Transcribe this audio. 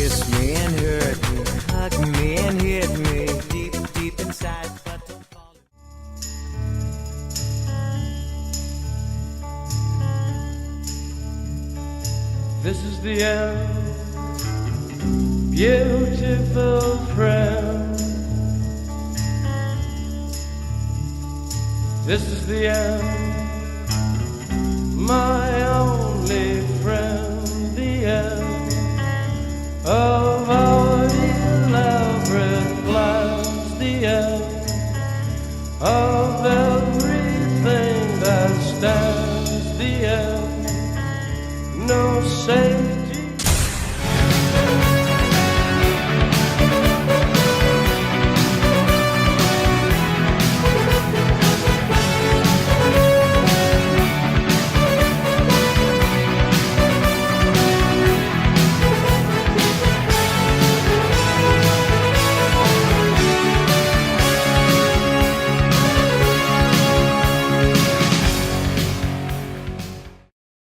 kiss me and hurt me, hug me and hit me deep, deep inside, but don't fall. This is the end, beautiful friend. This is the end, my only friend. The end of our elaborate plans. The end of everything that stands. The end, no safety